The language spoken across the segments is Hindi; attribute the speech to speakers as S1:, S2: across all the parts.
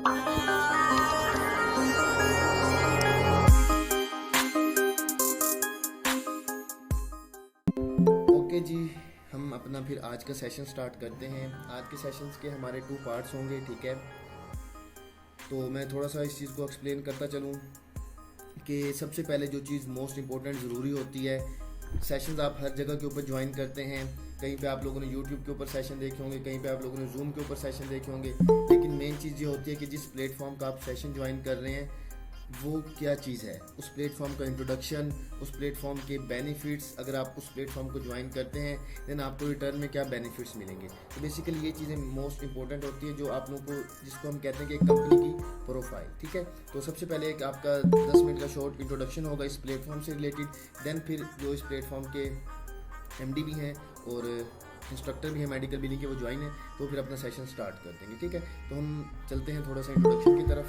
S1: ओके जी, हम अपना फिर आज का सेशन स्टार्ट करते हैं। आज के सेशंस के हमारे 2 पार्ट्स होंगे, ठीक है। तो मैं थोड़ा सा इस चीज़ को एक्सप्लेन करता चलूँ कि सबसे पहले जो चीज़ मोस्ट इम्पोर्टेंट ज़रूरी होती है, सेशंस आप हर जगह के ऊपर ज्वाइन करते हैं। कहीं पे आप लोगों ने यूट्यूब के ऊपर सेशन देखे होंगे, कहीं पे आप लोगों ने जूम के ऊपर सेशन देखे होंगे, लेकिन मेन चीज़ ये होती है कि जिस प्लेटफॉर्म का आप सेशन ज्वाइन कर रहे हैं वो क्या चीज़ है, उस प्लेटफॉर्म का इंट्रोडक्शन, उस प्लेटफॉर्म के बेनिफिट्स। अगर आप उस प्लेटफॉर्म को ज्वाइन करते हैं देन आपको रिटर्न में क्या बेनिफिट्स मिलेंगे। तो बेसिकली ये चीज़ें मोस्ट इंपॉर्टेंट होती है जो आप लोगों को, जिसको हम कहते हैं कि एक कंपनी की प्रोफाइल, ठीक है। तो सबसे पहले एक आपका 10 मिनट का शॉर्ट इंट्रोडक्शन होगा इस प्लेटफॉर्म से रिलेटेड। देन फिर जो इस प्लेटफॉर्म के MD भी हैं और इंस्ट्रक्टर भी हैं मेडिकल बिलिंग के, वो ज्वाइन है, तो फिर अपना सेशन स्टार्ट कर देंगे, ठीक है। तो हम चलते हैं थोड़ा सा इंट्रोडक्शन की तरफ।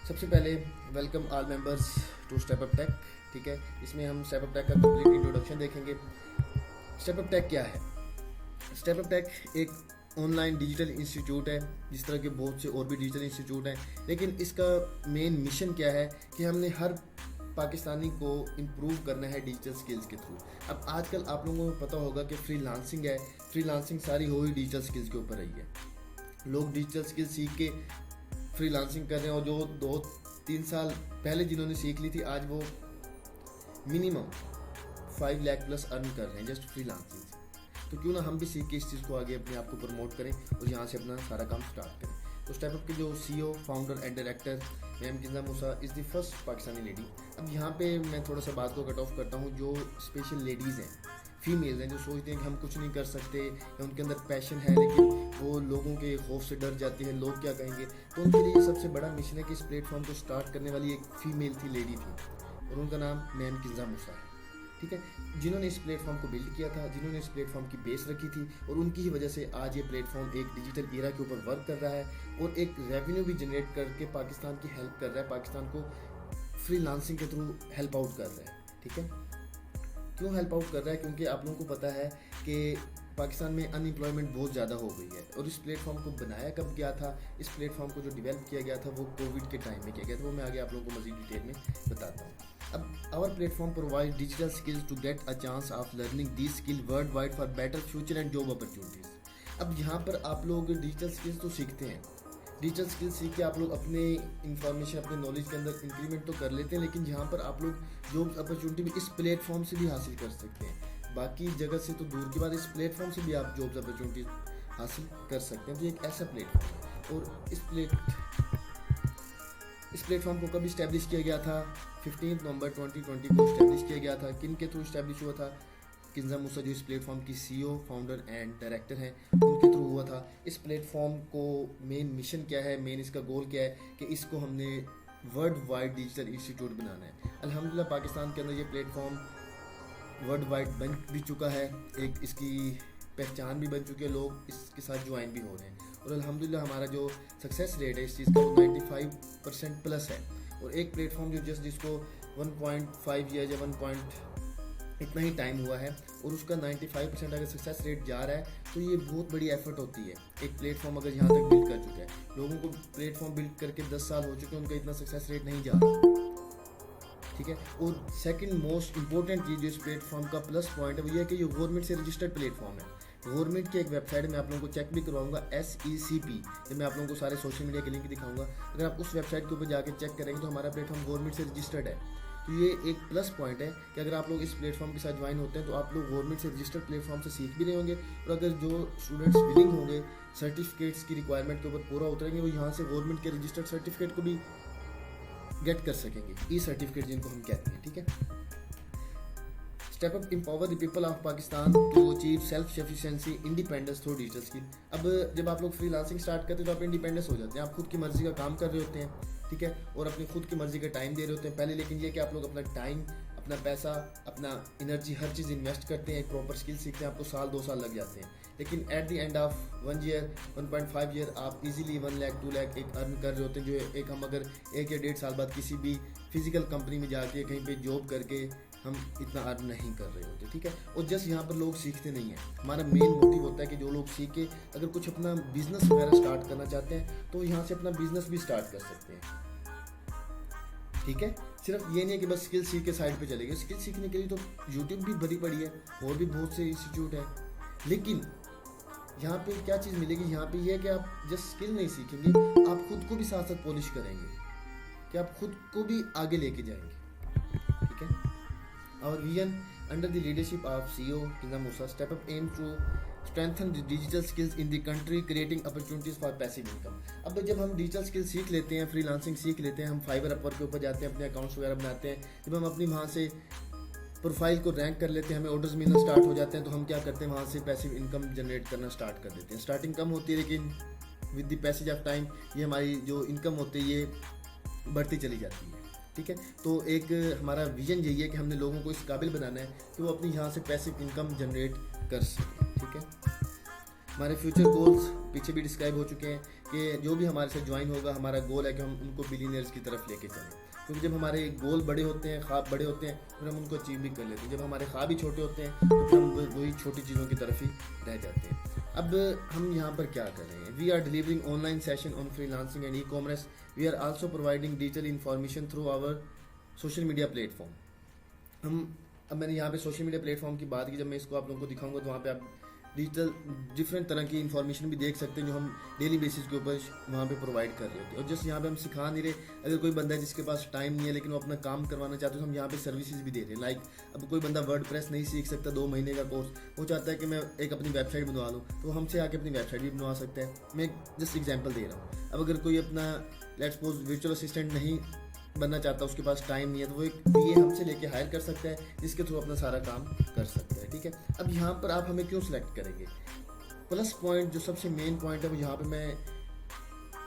S1: सबसे पहले welcome all members to Step Up Tech, ठीक है। इसमें हम स्टेप अप टेक का कंप्लीट इंट्रोडक्शन देखेंगे। स्टेप अप टेक क्या है? स्टेप अप टेक एक ऑनलाइन डिजिटल इंस्टीट्यूट है, जिस तरह के बहुत से और भी डिजिटल इंस्टीट्यूट हैं, लेकिन इसका मेन मिशन क्या है कि हमने हर पाकिस्तानी को इम्प्रूव करना है डिजिटल स्किल्स के थ्रू। अब आजकल आप लोगों को पता होगा कि फ्रीलांसिंग है, फ्रीलांसिंग सारी हो ही डिजिटल स्किल्स के ऊपर रही है। लोग डिजिटल स्किल्स सीख के फ्रीलांसिंग कर रहे हैं और जो 2-3 साल पहले जिन्होंने सीख ली थी, आज वो मिनिमम 5 लाख प्लस अर्न कर रहे हैं जस्ट फ्रीलांसिंग से। तो क्यों ना हम भी सीख के इस चीज़ को आगे अपने आप को प्रमोट करें और यहाँ से अपना सारा काम स्टार्ट करें। तो स्टेप अप के जो CEO, founder and director ma'am Kinza Musa is the first Pakistani lady. अब यहाँ पे मैं थोड़ा सा बात को कट ऑफ करता हूँ। जो स्पेशल लेडीज़ हैं, फीमेल्स हैं, जो सोचते हैं कि हम कुछ नहीं कर सकते या उनके अंदर पैशन है लेकिन वो लोगों के खौफ से डर जाती है, लोग क्या कहेंगे, तो उनके लिए सबसे बड़ा मिशन है कि इस प्लेटफॉर्म को स्टार्ट करने वाली एक फीमेल थी, लेडी थी, और उनका नाम मैम किंजा मूसा है, ठीक है। जिन्होंने इस प्लेटफॉर्म को बिल्ड किया था, जिन्होंने इस प्लेटफॉर्म की बेस रखी थी, और उनकी ही वजह से आज ये प्लेटफॉर्म एक डिजिटल एरा के ऊपर वर्क कर रहा है और एक रेवेन्यू भी जनरेट करके पाकिस्तान की हेल्प कर रहा है, पाकिस्तान को फ्रीलांसिंग के थ्रू हेल्प आउट कर रहा है, ठीक है। क्यों हेल्प आउट कर रहा है? क्योंकि आप लोगों को पता है कि पाकिस्तान में अनएम्प्लॉयमेंट बहुत ज़्यादा हो गई है, और इस प्लेटफॉर्म को बनाया कब गया था, इस प्लेटफॉर्म को जो डेवलप किया गया था वो कोविड के टाइम में किया गया था, वो मैं आगे आप लोगों को मज़ीद डिटेल में बताता हूँ। अब our platform provide digital skills to get a chance of learning this skill world wide for better future and job opportunities. अब यहाँ पर आप लोग डिजिटल स्किल्स तो सीखते हैं, डिजिटल स्किल्स सीख के आप लोग अपने इंफॉर्मेशन, अपने नॉलेज के अंदर इंक्रीमेंट तो कर लेते हैं, लेकिन यहाँ पर आप लोग जॉब अपॉर्चुनिटी भी इस प्लेटफॉर्म से भी हासिल कर सकते हैं। बाकी जगह से तो दूर की बात, इस प्लेटफॉर्म से भी आप जॉब्स अपॉर्चुनिटी हासिल कर सकते हैं। तो एक ऐसा प्लेटफॉर्म है, और इस प्लेटफॉर्म को कब इस्टेब्लिश किया गया था? 15 नवंबर 2020 को इस्टेब्लिश किया गया था। किन के थ्रू इस्टेब्लिश हुआ था? किंजा मूसा जो इस प्लेटफॉर्म की CEO, फाउंडर एंड डायरेक्टर हैं, उनके थ्रू हुआ था। इस प्लेटफॉर्म को मेन मिशन क्या है, मेन इसका गोल क्या है कि इसको हमने वर्ल्ड वाइड डिजिटल इंस्टीट्यूट बनाना है। अल्हम्दुलिल्लाह पाकिस्तान के अंदर ये प्लेटफॉर्म वर्ल्ड वाइड बन भी चुका है, एक इसकी पहचान भी बन चुकी है, लोग इसके साथ ज्वाइन भी हो रहे हैं, और अल्हम्दुलिल्लाह हमारा जो सक्सेस रेट है इस चीज़ का वो 95% प्लस है। और एक प्लेटफॉर्म जो जिसको 1.5 ईयर या 1 इतना ही टाइम हुआ है और उसका 95% अगर सक्सेस रेट जा रहा है, तो ये बहुत बड़ी एफर्ट होती है। एक प्लेटफॉर्म अगर यहाँ तक बिल्ड कर चुका है, लोगों को प्लेटफॉर्म बिल्ड करके 10 साल हो चुके हैं, उनका इतना सक्सेस रेट नहीं जा रहा, ठीक है। और सेकंड मोस्ट इंपॉर्टेंट चीज़ जो इस प्लेटफॉर्म का प्लस पॉइंट है वो ये है कि ये गवर्नमेंट से रजिस्टर्ड प्लेटफॉर्म है। गवर्नमेंट की एक वेबसाइट में आप लोगों को चेक भी करवाऊंगा, SECP, जब मैं आप लोगों को सारे सोशल मीडिया के लिंक दिखाऊंगा। अगर आप उस वेबसाइट के ऊपर जाकर चेक करेंगे तो हमारा प्लेटफॉर्म गवर्नमेंट से रजिस्टर्ड है। तो ये एक प्लस पॉइंट है कि अगर आप लोग इस प्लेटफॉर्म के साथ ज्वाइन होते हैं तो आप लोग गवर्नमेंट से रजिस्टर्ड प्लेटफॉर्म से सीख भी रहे होंगे, और अगर जो स्टूडेंट्स विलिंग होंगे सर्टिफिकेट्स की रिक्वायरमेंट के ऊपर पूरा उतरेंगे, वो यहाँ से गवर्नमेंट के रजिस्टर्ड सर्टिफिकेट को भी गेट कर सकेंगे, सर्टिफिकेट जिनको हम कहते हैं, ठीक है। Step Up empower the people of Pakistan to achieve self sufficiency independence through digital skill. अब जब आप लोग फ्रीलांसिंग स्टार्ट करते हैं तो आप इंडिपेंडेंस हो जाते हैं, आप खुद की मर्जी का काम कर रहे होते हैं, ठीक है, और अपनी खुद की मर्जी का टाइम दे रहे होते हैं पहले। लेकिन ये कि आप लोग अपना टाइम, अपना पैसा, अपना एनर्जी, हर चीज़ इन्वेस्ट करते हैं, एक प्रॉपर स्किल सीखते हैं, आपको 1-2 साल लग जाते हैं, लेकिन at the end of 1 year 1.5 year आप इजीली 1 लाख 2 लाख एक अर्न कर रहे होते हैं। जो एक हम अगर 1 या 1.5 साल बाद किसी भी फिजिकल कंपनी में जाके कहीं पे जॉब करके हम इतना अर्न नहीं कर रहे होते, ठीक है। और जस्ट यहाँ पर लोग सीखते नहीं हैं, हमारा मेन मोटिव होता है कि जो लोग सीख के अगर कुछ अपना बिजनेस वगैरह स्टार्ट करना चाहते हैं तो यहाँ से अपना बिजनेस भी स्टार्ट कर सकते हैं, ठीक है। सिर्फ ये नहीं है कि बस स्किल सीख के साइड पे चले गए, स्किल सीखने के लिए तो यूट्यूब भी बड़ी पड़ी है और भी बहुत से इंस्टीट्यूट है, लेकिन यहाँ पे क्या चीज़ मिलेगी, यहाँ पे ये है कि आप जस्ट स्किल नहीं सीखेंगे, आप खुद को भी साथ साथ पॉलिश करेंगे, कि आप खुद को भी आगे लेके जाएंगे, ठीक है। और vision under the leadership of CEO Kinza Musa step up aim to strengthen the digital skills in the country creating opportunities for passive income। अब जब हम डिजिटल स्किल सीख लेते हैं, फ्रीलांसिंग सीख लेते हैं, हम फाइवर अपवर्क के ऊपर जाते हैं, अपने अकाउंट्स वगैरह बनाते हैं, जब हम अपनी वहाँ से प्रोफाइल को रैंक कर लेते हैं, हमें ऑर्डर्स मिलना स्टार्ट हो जाते हैं, तो हम क्या करते हैं, वहाँ से पैसिव इनकम जनरेट करना स्टार्ट कर देते हैं। स्टार्टिंग कम होती है, लेकिन with the passage of time ये हमारी जो इनकम होती है ये बढ़ती चली जाती है, ठीक है। तो एक हमारा विजन यही है कि हमने लोगों को इस काबिल बनाना है कि वो अपनी यहाँ से पैसिव इनकम जनरेट कर सकें, ठीक है। हमारे फ्यूचर गोल्स पीछे भी डिस्क्राइब हो चुके हैं कि जो भी हमारे साथ ज्वाइन होगा, हमारा गोल है कि हम उनको बिलीनियर्स की तरफ लेके चलें, क्योंकि जब हमारे गोल बड़े होते हैं, ख्वाब बड़े होते हैं, फिर हम उनको अचीव भी कर लेते हैं। जब हमारे ख्वाब ही छोटे होते हैं तो फिर हम वही छोटी चीज़ों की तरफ ही रह जाते हैं। अब हम यहाँ पर क्या कर रहे हैं, we are delivering online session on freelancing and e-commerce, we are also providing digital information through our social media platform. अब मैंने यहाँ पे सोशल मीडिया प्लेटफॉर्म की बात की, जब मैं इसको आप लोगों को दिखाऊंगा तो वहाँ पे आप डिजिटल डिफरेंट तरह की इन्फॉर्मेशन भी देख सकते हैं जो हम डेली बेसिस के ऊपर वहाँ पे प्रोवाइड कर रहे होते हैं। और जस्ट यहाँ पे हम सिखा नहीं रहे, अगर कोई बंदा है जिसके पास टाइम नहीं है लेकिन वो अपना काम करवाना चाहते हैं तो हम यहाँ पे सर्विसेज भी दे रहे हैं। लाइक अब कोई बंदा वर्डप्रेस नहीं सीख सकता, 2 महीने का कोर्स, वो चाहता है कि मैं एक अपनी वेबसाइट बनवा लूँ, तो हमसे आके अपनी वेबसाइट भी बनवा सकता है। मैं जस्ट एग्जाम्पल दे रहा हूँ। अब अगर कोई अपना लेट्स सपोज वर्चुअल असिस्टेंट नहीं बनना चाहता, उसके पास टाइम नहीं है, तो वो एक PA हमसे लेके हायर कर सकता है, जिसके थ्रू अपना सारा काम कर सकता है, ठीक है। अब यहाँ पर आप हमें क्यों सिलेक्ट करेंगे, प्लस पॉइंट जो सबसे मेन पॉइंट है वो यहाँ पे मैं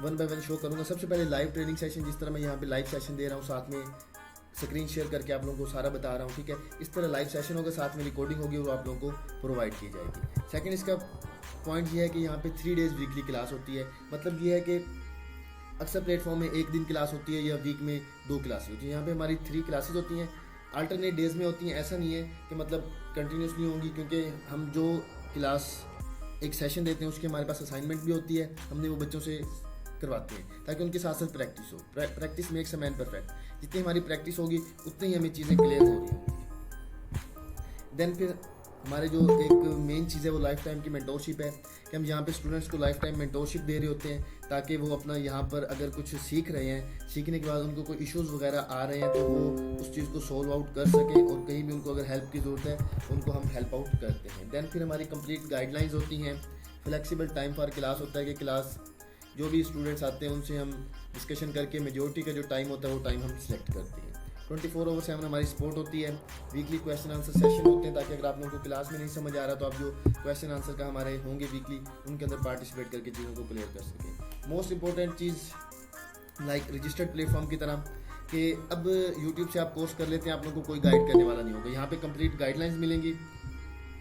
S1: 1 बाय 1 शो करूँगा। सबसे पहले लाइव ट्रेनिंग सेशन, जिस तरह मैं यहाँ पे लाइव सेशन दे रहा हूँ, साथ में स्क्रीन शेयर करके आप लोगों को सारा बता रहा हूँ, ठीक है। इस तरह लाइव सेशन होगा, साथ में रिकॉर्डिंग होगी और आप लोगों को प्रोवाइड की जाएगी। सेकेंड इसका पॉइंट ये है कि यहाँ पे 3 डेज वीकली क्लास होती है। मतलब ये है कि अक्सर प्लेटफॉर्म में 1 दिन क्लास होती है या वीक में 2 क्लासेस होती है, यहाँ पे हमारी 3 क्लासेस होती हैं, अल्टरनेट डेज में होती हैं। ऐसा नहीं है कि मतलब कंटिन्यूसली होंगी, क्योंकि हम जो क्लास एक सेशन देते हैं उसकी हमारे पास असाइनमेंट भी होती है, हमने वो बच्चों से करवाते हैं ताकि उनके साथ साथ प्रैक्टिस हो। Practice makes a man perfect. जितनी हमारी प्रैक्टिस होगी उतनी ही हमें चीज़ें क्लियर हो रही होंगी। देन फिर हमारे जो एक मेन चीज़ है वो लाइफ टाइम की मेंटोरशिप है, कि हम यहाँ पे स्टूडेंट्स को लाइफ टाइम मेंटोरशिप दे रहे होते हैं ताकि वो अपना यहाँ पर अगर कुछ सीख रहे हैं, सीखने के बाद उनको कोई इश्यूज़ वगैरह आ रहे हैं तो वो उस चीज़ को सॉल्व आउट कर सकें, और कहीं भी उनको अगर हेल्प की ज़रूरत है उनको हम हेल्प आउट करते हैं। देन फिर हमारी कंप्लीट गाइडलाइंस होती हैं। फ्लेक्सिबल टाइम फॉर क्लास होता है कि क्लास जो भी स्टूडेंट्स आते हैं उनसे हम डिस्कशन करके मेजोरिटी का जो टाइम होता है वो टाइम हम सिलेक्ट करते हैं। 24/7 हमारी सपोर्ट होती है। वीकली क्वेश्चन आंसर सेशन होते हैं ताकि अगर आप लोगों को क्लास में नहीं समझ आ रहा तो आप जो क्वेश्चन आंसर का हमारे होंगे वीकली, उनके अंदर पार्टिसिपेट करके चीज़ों को क्लियर कर सकें। मोस्ट इंपॉर्टेंट चीज़ लाइक रजिस्टर्ड प्लेटफॉर्म की तरह कि अब यूट्यूब से आप कोर्स कर लेते हैं, आप लोगों को कोई गाइड करने वाला नहीं होगा। यहाँ पे कंप्लीट गाइडलाइंस मिलेंगी,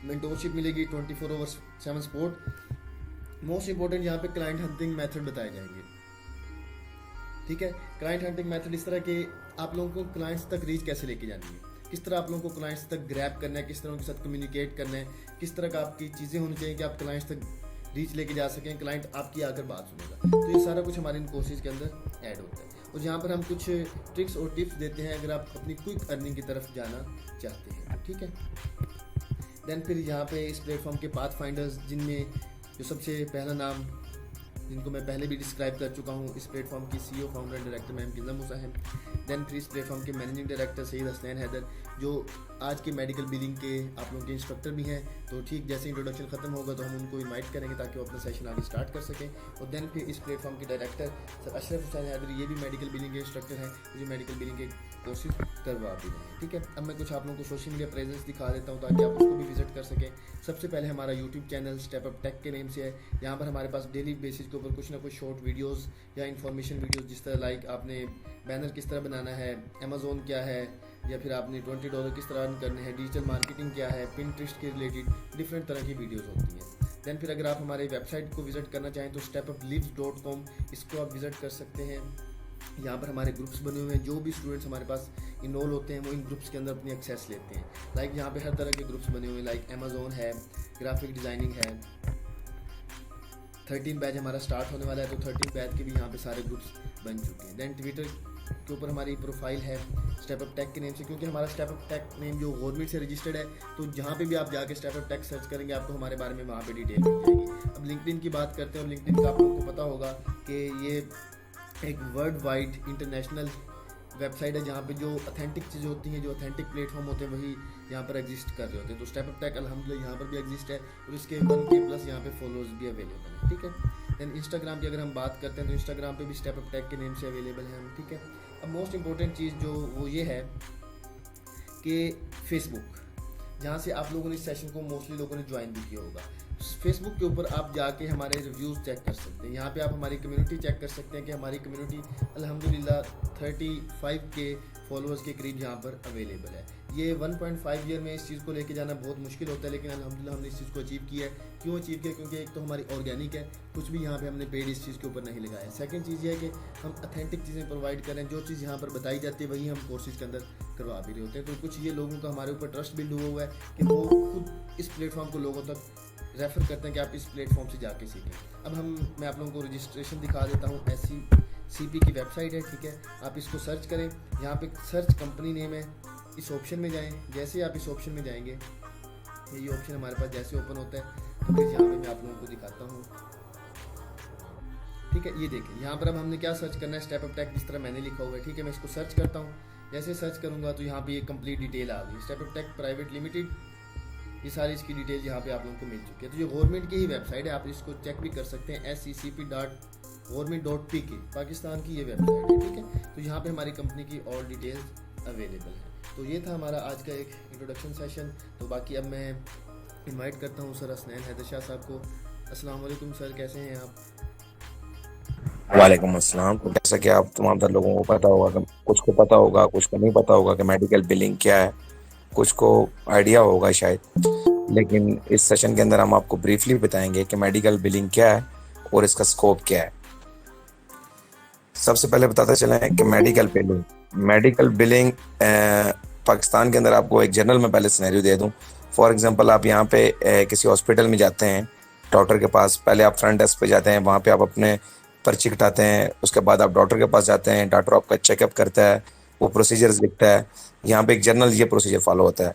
S1: मेंटोरशिप मिलेगी, 24/7 सपोर्ट। मोस्ट इंपॉर्टेंट यहाँ पे क्लाइंट हंटिंग मेथड बताए जाएंगे, ठीक है। क्लाइंट हंटिंग मेथड इस तरह के आप लोगों को क्लाइंट्स तक रीच कैसे लेके जानी है, किस तरह आप लोगों को क्लाइंट्स तक ग्रैब करना है, किस तरह उनके साथ कम्युनिकेट करना है, किस तरह का आपकी चीज़ें होनी चाहिए कि आप क्लाइंट्स तक रीच लेके जा सकें, क्लाइंट आपकी आकर बात सुनेगा। तो ये सारा कुछ हमारे इन कोर्सेज के अंदर ऐड होता है। और यहाँ पर हम कुछ ट्रिक्स और टिप्स देते हैं अगर आप अपनी क्विक अर्निंग की तरफ जाना चाहते हैं, ठीक है। देन फिर यहाँ पे इस प्लेटफॉर्म के पाथ फाइंडर्स, जिनमें जो सबसे पहला नाम जिनको मैं पहले भी डिस्क्राइब कर चुका हूँ, इस प्लेटफॉर्म की CEO founder and director ma'am Kinza Moosa है। देन फिर इस प्लेटफॉर्म के मैनेजिंग डायरेक्टर सईद हसनैन हैदर, जो आज के मेडिकल बिलिंग के आप लोगों के इंस्ट्रक्टर भी हैं। तो ठीक जैसे इंट्रोडक्शन खत्म होगा तो हम उनको इनवाइट करेंगे ताकि वो अपना सेशन आगे स्टार्ट कर सकें। और देन फिर इस प्लेटफॉर्म के डायरेक्टर सर अशरफ हुसैन हैदर, ये भी मेडिकल बिलिंग के इंस्ट्रक्टर हैं, जो मेडिकल बिलिंग के कोर्सेज करवा भी रहे हैं, ठीक है। अब मैं कुछ आप लोगों को सोशल मीडिया प्रेजेंस दिखा देता हूँ ताकि आप उसको भी विजिट कर सकें। सबसे पहले हमारा YouTube channel Step Up Tech के नेम से है। यहाँ पर हमारे पास डेली बेसिस के ऊपर कुछ ना कुछ शॉर्ट वीडियोस या इन्फॉर्मेशन वीडियोस, जिस तरह लाइक आपने बैनर किस तरह बनाना है, अमेजोन क्या है, या फिर आपने $20 किस तरह अर्न करने हैं, डिजिटल मार्केटिंग क्या है, पिंटरेस्ट के रिलेटेड डिफरेंट तरह की वीडियोस होती हैं। देन फिर अगर आप हमारे वेबसाइट को विजिट करना चाहें तो stepuplives.com, इसको आप विजिट कर सकते हैं। यहाँ पर हमारे ग्रुप्स बने हुए हैं, जो भी स्टूडेंट्स हमारे पास इनरोल होते हैं वो इन ग्रुप्स के अंदर अपनी एक्सेस लेते हैं। लाइक यहाँ पे हर तरह के ग्रुप्स बने हुए हैं, लाइक अमेजोन है, ग्राफिक डिज़ाइनिंग है। 13 बैच हमारा स्टार्ट होने वाला है, तो 13 बैच के भी यहाँ पे सारे ग्रुप्स बन चुके हैं। देन ट्विटर के ऊपर हमारी प्रोफाइल है स्टेप अप टेक के नेम से, क्योंकि हमारा स्टेप अप टेक नेम जो गवर्नमेंट से रजिस्टर्ड है, तो जहाँ पे भी आप जाके स्टेप अप टेक सर्च करेंगे आपको हमारे बारे में वहाँ पे डिटेल मिल जाएगी। अब लिंक्डइन की बात करते हैं। अब लिंक्डइन का आप लोगों को पता होगा कि ये एक वर्ल्ड वाइड इंटरनेशनल वेबसाइट है, जहाँ पे जो ऑथेंटिक चीज़ें होती हैं, जो ऑथेंटिक प्लेटफॉर्म होते हैं, वही यहाँ पर एग्जिस्ट कर रहे होते हैं। तो स्टेप अप टेक अल्हम्दुलिल्लाह यहाँ पर भी एग्जिस्ट है, और इसके 1K प्लस यहाँ पे फॉलोअर्स भी अवेलेबल है, ठीक है। दैन इंस्टाग्राम की अगर हम बात करते हैं, तो इंस्टाग्राम पे भी स्टेप अप टेक के नेम से अवेलेबल है हम, ठीक है। अब मोस्ट इंपॉर्टेंट चीज़ जो वो ये है कि फेसबुक, जहाँ से आप लोगों ने इस सेशन को मोस्टली लोगों ने ज्वाइन भी किया होगा। फेसबुक के ऊपर आप जाके हमारे रिव्यूज़ चेक कर सकते हैं। यहाँ पे आप हमारी कम्युनिटी चेक कर सकते हैं कि हमारी कम्युनिटी अल्हम्दुलिल्लाह 35K फॉलोअर्स के करीब यहाँ पर अवेलेबल है। ये 1.5 ईयर में इस चीज़ को लेके जाना बहुत मुश्किल होता है, लेकिन अल्हम्दुलिल्लाह हमने इस चीज़ को अचीव किया है। क्यों अचीव किया? क्योंकि एक तो हमारी ऑर्गेनिक है, कुछ भी यहाँ पे हमने पेड इस चीज़ के ऊपर नहीं लगाया। सेकंड चीज़ ये है कि हम अथेंटिक चीज़ें प्रोवाइड करें, जो चीज़ यहाँ पर बताई जाती है वही हम कोर्सेज के अंदर करवा भी रहे होते हैं। तो कुछ ये लोगों का हमारे ऊपर ट्रस्ट बिल्ड हुआ है कि वो खुद इस प्लेटफॉर्म को लोगों तक रेफ़र करते हैं कि आप इस प्लेटफॉर्म से जाके सीखें। अब मैं आप लोगों को रजिस्ट्रेशन दिखा देता हूँ। SCP की वेबसाइट है, ठीक है। आप इसको सर्च करें, यहाँ पे सर्च कंपनी नेम है, इस ऑप्शन में जाएं। जैसे आप इस ऑप्शन में जाएंगे, ये ऑप्शन हमारे पास जैसे ओपन होता है, तो फिर यहाँ पे मैं आप लोगों को दिखाता हूँ, ठीक है। ये देखें, यहाँ पर अब हमने क्या सर्च करना है, स्टेप अप टेक, जिस तरह मैंने लिखा हुआ है, ठीक है। मैं इसको सर्च करता हूँ। जैसे सर्च करूँगा तो यहाँ पे ये कंप्लीट डिटेल आ गई, Step Up Tech private limited, ये सारी इसकी डिटेल यहाँ पे आप लोगों को मिल चुकी है। तो ये गवर्नमेंट की ही वेबसाइट है, आप इसको चेक भी कर सकते हैं। scp.government.pk पाकिस्तान की ये वेबसाइट है, ठीक है। तो यहाँ पे हमारी कंपनी की ऑल डिटेल्स अवेलेबल है। तो ये था हमारा आज का एक इंट्रोडक्शन सेशन। तो बाकी अब मैं इनवाइट करता हूँ सर हसनैन हैदर शाह साहब को। अस्सलाम वालेकुम सर, कैसे हैं आप?
S2: वालेकुम अस्सलाम। तो जैसा कि आप तमाम तर लोगों को पता होगा कि कुछ को पता होगा, कुछ को नहीं पता होगा कि मेडिकल बिलिंग क्या है, कुछ को आइडिया होगा शायद, लेकिन इस सेशन के अंदर हम आपको ब्रीफली बताएंगे कि मेडिकल बिलिंग क्या है और इसका स्कोप क्या है। सबसे पहले बताते चलें कि मेडिकल बिलिंग पाकिस्तान के अंदर, आपको एक जनरल में पहले सिनेरियो दे दूं। फॉर एग्जांपल, आप यहाँ पे किसी हॉस्पिटल में जाते हैं डॉक्टर के पास, पहले आप फ्रंट डेस्क पे जाते हैं, वहाँ पे आप अपने पर्ची कटाते हैं, उसके बाद आप डॉक्टर के पास जाते हैं, डॉक्टर आपका चेकअप करता है, वो प्रोसीजर्स लिखता है। यहाँ पे एक जनरल ये प्रोसीजर फॉलो होता है।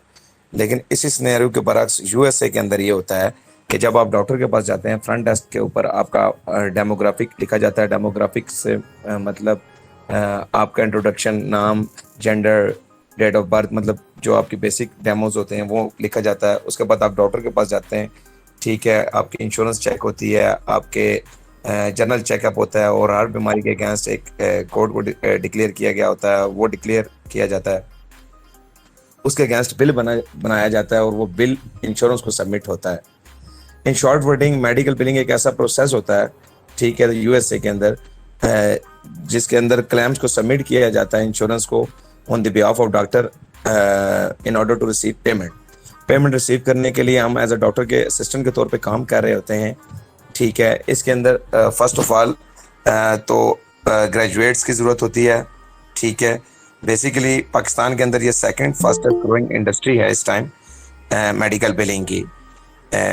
S2: लेकिन इसी सिनेरियो के बरक्स USA के अंदर ये होता है कि जब आप डॉक्टर के पास जाते हैं, फ्रंट डेस्क के ऊपर आपका डेमोग्राफिक लिखा जाता है। डेमोग्राफिक से मतलब आपका इंट्रोडक्शन, नाम, जेंडर, डेट ऑफ बर्थ, मतलब जो आपकी बेसिक डेमोज होते हैं वो लिखा जाता है। उसके बाद आप डॉक्टर के पास जाते हैं, ठीक है, आपकी इंश्योरेंस चेक होती है, आपके जनरल चेकअप होता है, और हर बीमारी के अगेंस्ट एक कोड को डिक्लेयर किया गया होता है, वो डिक्लेयर किया जाता है। उसके अगेंस्ट बिल बनाया जाता है और वो बिल इंश्योरेंस को सबमिट होता है। In short wording, medical billing एक ऐसा प्रोसेस होता है, ठीक है, USA के अंदर, जिसके अंदर क्लेम्स को सबमिट किया जाता है इंश्योरेंस को on the behalf of doctor in order to receive payment receive करने के लिए हम एज अ डॉक्टर के असिस्टेंट के तौर पे काम कर रहे होते हैं, ठीक है। इसके अंदर फर्स्ट ऑफ ऑल तो ग्रेजुएट्स की ज़रूरत होती है, ठीक है। बेसिकली पाकिस्तान के अंदर ये सेकंड फास्टेस्ट ग्रोइंग इंडस्ट्री है इस टाइम मेडिकल बिलिंग की।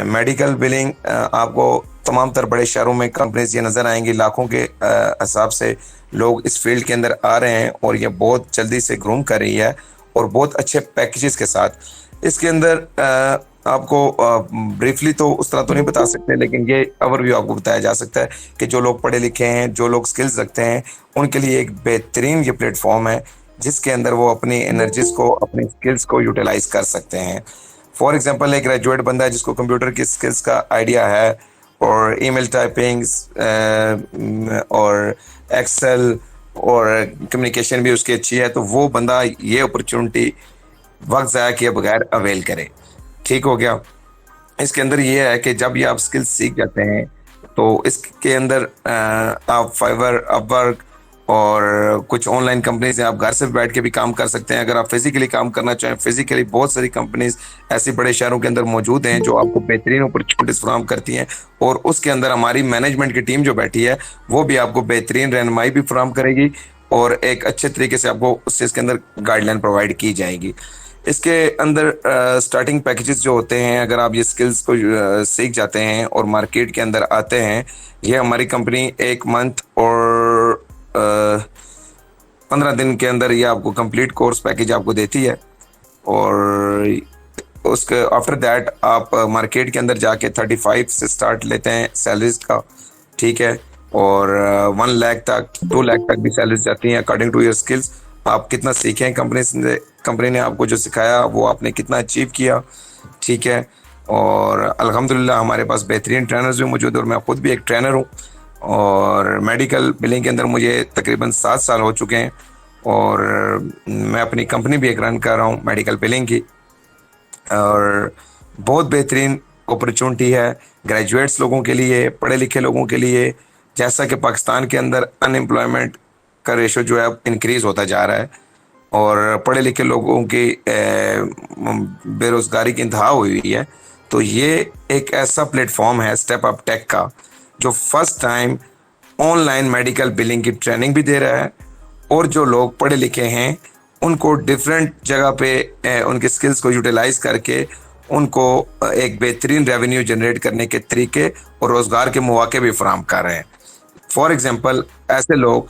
S2: मेडिकल बिलिंग आपको तमाम तर बड़े शहरों में कंपनीज ये नज़र आएंगी, लाखों के हिसाब से लोग इस फील्ड के अंदर आ रहे हैं, और ये बहुत जल्दी से ग्रूम कर रही है और बहुत अच्छे पैकेजेस के साथ। इसके अंदर आपको ब्रीफली तो उस तरह तो नहीं बता सकते, लेकिन ये ओवरव्यू आपको बताया जा सकता है कि जो लोग पढ़े लिखे हैं, जो लोग स्किल्स रखते हैं, उनके लिए एक बेहतरीन ये प्लेटफॉर्म है जिसके अंदर वो अपनी एनर्जीज को, अपनी स्किल्स को यूटिलाइज कर सकते हैं। फॉर एग्जांपल, एक ग्रेजुएट बंदा है जिसको कंप्यूटर की स्किल्स का आइडिया है, और ईमेल टाइपिंग्स और एक्सेल और कम्युनिकेशन भी उसकी अच्छी है, तो वो बंदा ये अपॉर्चुनिटी वक्त ज़ाया किए बगैर अवेल करे। ठीक हो गया। इसके अंदर ये है कि जब ये आप स्किल्स सीख जाते हैं, तो इसके अंदर आप फाइवर, अपवर्क और कुछ ऑनलाइन कंपनीज हैं, आप घर से बैठ के भी काम कर सकते हैं। अगर आप फिजिकली काम करना चाहें, फिजिकली बहुत सारी कंपनीज ऐसी बड़े शहरों के अंदर मौजूद हैं जो आपको बेहतरीन अपॉर्चुनिटीज फराहम करती हैं, और उसके अंदर हमारी मैनेजमेंट की टीम जो बैठी है वो भी आपको बेहतरीन रहनुमाई भी फराहम करेगी, और एक अच्छे तरीके से आपको उस चीज़ के अंदर गाइडलाइन प्रोवाइड की जाएगी। इसके अंदर स्टार्टिंग पैकेजेस जो होते हैं, अगर आप ये स्किल्स को सीख जाते हैं और मार्केट के अंदर आते हैं, ये हमारी कंपनी 1 मंथ और 15 दिन के अंदर ये आपको कंप्लीट कोर्स पैकेज आपको देती है। और उसके आफ्टर दैट आप मार्केट के अंदर जाके 35 से स्टार्ट लेते हैं सैलरीज का, ठीक है। और 1 लाख तक 2 लाख तक भी सैलरीज जाती हैं अकॉर्डिंग टू योर स्किल्स। आप कितना सीखे हैं, कंपनी ने आपको जो सिखाया वो आपने कितना अचीव किया, ठीक है। और अल्हम्दुलिल्लाह हमारे पास बेहतरीन ट्रेनर्स भी मौजूद है और मैं खुद भी एक ट्रेनर हूँ। और मेडिकल बिलिंग के अंदर मुझे तकरीबन 7 साल हो चुके हैं और मैं अपनी कंपनी भी एक रन कर रहा हूँ मेडिकल बिलिंग की। और बहुत बेहतरीन अपॉर्चुनिटी है ग्रेजुएट्स लोगों के लिए, पढ़े लिखे लोगों के लिए। जैसा कि पाकिस्तान के अंदर अनएम्प्लॉयमेंट का रेशो जो है इंक्रीज होता जा रहा है और पढ़े लिखे लोगों की बेरोजगारी की इंतहा हुई हुई है, तो ये एक ऐसा प्लेटफॉर्म है स्टेप अप टेक का जो first time online medical billing की ट्रेनिंग भी दे रहा है। और जो लोग पढ़े लिखे हैं उनको डिफरेंट जगह पे उनके स्किल्स को यूटिलाइज करके उनको एक बेहतरीन रेवेन्यू जनरेट करने के तरीके और रोज़गार के मौके भी फराहम कर रहे हैं। फॉर एग्जांपल, ऐसे लोग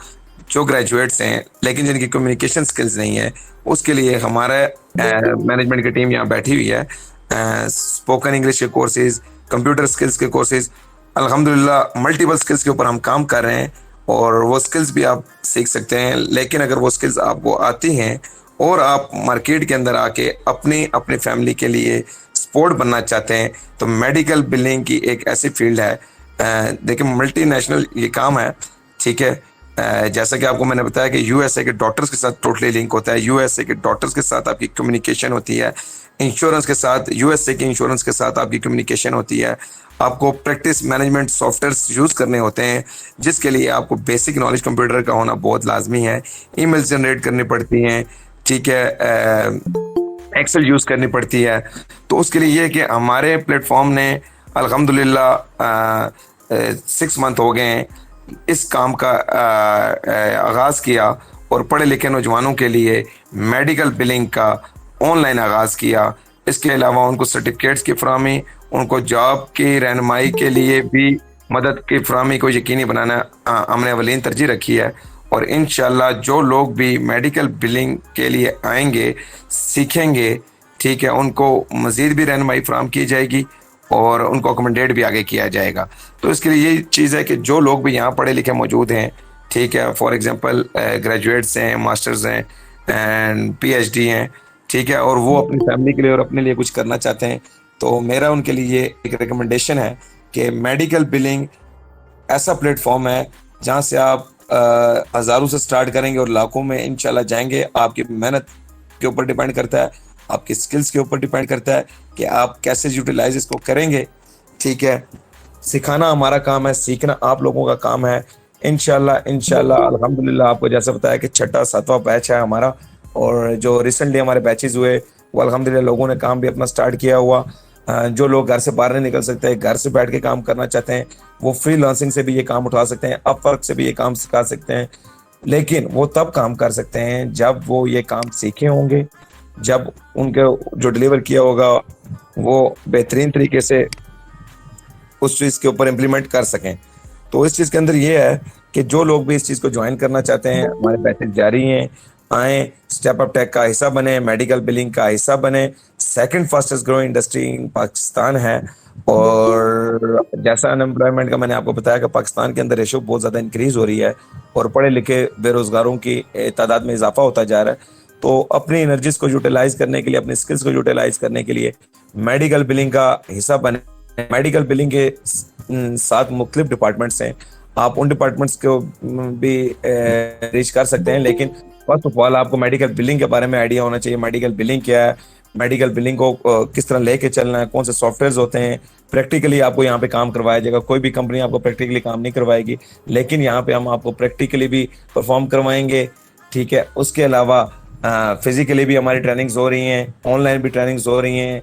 S2: जो ग्रेजुएट्स हैं लेकिन जिनकी कम्युनिकेशन स्किल्स नहीं है, उसके लिए हमारे मैनेजमेंट की टीम यहाँ बैठी हुई है। स्पोकन इंग्लिश के कोर्सेज, कंप्यूटर स्किल्स के कोर्सेज, अल्हम्दुलिल्लाह मल्टीपल स्किल्स के ऊपर हम काम कर रहे हैं और वो स्किल्स भी आप सीख सकते हैं। लेकिन अगर वो स्किल्स आपको आती हैं और आप मार्केट के अंदर आके अपनी फैमिली के लिए सपोर्ट बनना चाहते हैं, तो मेडिकल बिलिंग की एक ऐसी फील्ड है। देखिए, मल्टीनेशनल ये काम है, ठीक है। जैसा कि आपको मैंने बताया कि यूएसए के डॉक्टर्स के साथ टोटली लिंक होता है, यूएसए के डॉक्टर्स के साथ आपकी कम्युनिकेशन होती है, इंश्योरेंस के साथ, यूएसए के इंश्योरेंस के साथ आपकी कम्युनिकेशन होती है। आपको प्रैक्टिस मैनेजमेंट सॉफ्टवेयर्स यूज़ करने होते हैं जिसके लिए आपको बेसिक नॉलेज कंप्यूटर का होना बहुत लाजमी है। ईमेल्स जनरेट करनी पड़ती हैं, ठीक है, एक्सेल यूज़ करनी पड़ती है। तो उसके लिए ये है कि हमारे प्लेटफॉर्म ने अल्हम्दुलिल्लाह 6 मंथ हो गए हैं इस काम का आगाज़ किया और पढ़े लिखे नौजवानों के लिए मेडिकल बिलिंग का ऑनलाइन आगाज़ किया। इसके अलावा उनको सर्टिफिकेट्स की फराहमी, उनको जॉब की रहनुमाई के लिए भी मदद की फराहमी को यकीनी बनाना हमने अवलीन तरजीह रखी है। और इंशाल्लाह जो लोग भी मेडिकल बिलिंग के लिए आएंगे, सीखेंगे, ठीक है, उनको मज़ीद भी रहनुमाई फराहम की जाएगी और उनको अकोमोडेट भी आगे किया जाएगा। तो इसके लिए ये चीज़ है कि जो लोग भी यहाँ पढ़े लिखे मौजूद हैं, ठीक है, फॉर एग्जांपल ग्रेजुएट्स हैं, मास्टर्स हैं एंड पीएचडी हैं, ठीक है, और वो अपनी फैमिली के लिए और अपने लिए कुछ करना चाहते हैं, तो मेरा उनके लिए एक रिकमेंडेशन है कि मेडिकल बिलिंग ऐसा प्लेटफॉर्म है जहाँ से आप हज़ारों से स्टार्ट करेंगे और लाखों में इंशाल्लाह जाएंगे। आपकी मेहनत के ऊपर डिपेंड करता है, आपकी स्किल्स के ऊपर डिपेंड करता है कि आप कैसे यूटिलाइज इसको करेंगे, ठीक है। सिखाना हमारा काम है, सीखना आप लोगों का काम है। इंशाल्लाह अल्हम्दुलिल्लाह आपको जैसा बताया कि 6वां 7वां बैच है हमारा, और जो रिसेंटली हमारे बैचेस हुए वो अल्हम्दुलिल्लाह लोगों ने काम भी अपना स्टार्ट किया हुआ। जो लोग घर से बाहर नहीं निकल सकते, घर से बैठ के काम करना चाहते हैं, वो फ्रीलांसिंग से भी ये काम उठा सकते हैं, अपवर्क से भी ये काम सिखा सकते हैं। लेकिन वो तब काम कर सकते हैं जब वो ये काम सीखे होंगे, जब उनके जो डिलीवर किया होगा वो बेहतरीन तरीके से उस चीज़ के ऊपर इम्प्लीमेंट कर सकें। तो इस चीज़ के अंदर ये है कि जो लोग भी इस चीज़ को ज्वाइन करना चाहते हैं, हमारे बैचेस जारी हैं, आए, स्टेप अप टेक का हिस्सा बने, मेडिकल बिलिंग का हिस्सा बने। Second fastest growing industry in Pakistan है। और जैसा अनएम्प्लॉयमेंट का मैंने आपको बताया कि पाकिस्तान के अंदर रेशो बहुत ज़्यादा इंक्रीज हो रही है और पढ़े लिखे बेरोजगारों की तादाद में इजाफा होता जा रहा है। तो अपनी एनर्जीज को यूटिलाइज करने के लिए, अपनी स्किल्स को यूटिलाइज करने के लिए मेडिकल बिलिंग का हिस्सा बने। मेडिकल बिलिंग के 7 मुख्तलिफ डिपार्टमेंट्स हैं, आप उन डिपार्टमेंट्स को भी रीच कर सकते हैं। लेकिन फर्स्ट ऑफ ऑल आपको मेडिकल बिलिंग के बारे में आइडिया होना चाहिए। मेडिकल बिलिंग क्या है, मेडिकल बिलिंग को किस तरह लेके चलना है, कौन से सॉफ्टवेयर्स होते हैं। प्रैक्टिकली आपको यहाँ पे काम करवाया जाएगा, कोई भी कंपनी आपको प्रैक्टिकली काम नहीं करवाएगी, लेकिन यहाँ पे हम आपको प्रैक्टिकली भी परफॉर्म करवाएंगे, ठीक है। उसके अलावा फिजिकली भी हमारी ट्रेनिंग्स हो रही हैं, ऑनलाइन भी ट्रेनिंग्स हो रही हैं।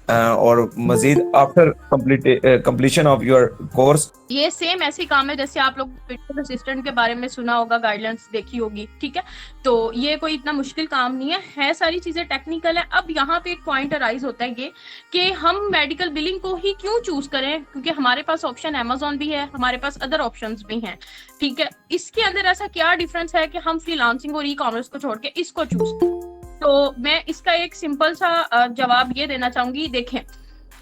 S2: और मजीद after completion of your course.
S3: ये सेम ऐसे ही काम है जैसे आप लोग फिटनेस असिस्टेंट के बारे में सुना होगा, गाइडलाइंस देखी होगी, ठीक है। तो ये कोई इतना मुश्किल काम नहीं है सारी चीजें टेक्निकल है। अब यहाँ पे एक पॉइंट अराइज होता है ये कि हम मेडिकल बिलिंग को ही क्यों चूज करें, क्योंकि हमारे पास ऑप्शन अमेजोन भी है, हमारे पास अदर ऑप्शंस भी हैं, ठीक है। इसके अंदर ऐसा क्या डिफरेंस है कि हम फ्रीलांसिंग और ई कॉमर्स को छोड़ के इसको चूज। तो मैं इसका एक सिंपल सा जवाब ये देना चाहूंगी। देखें,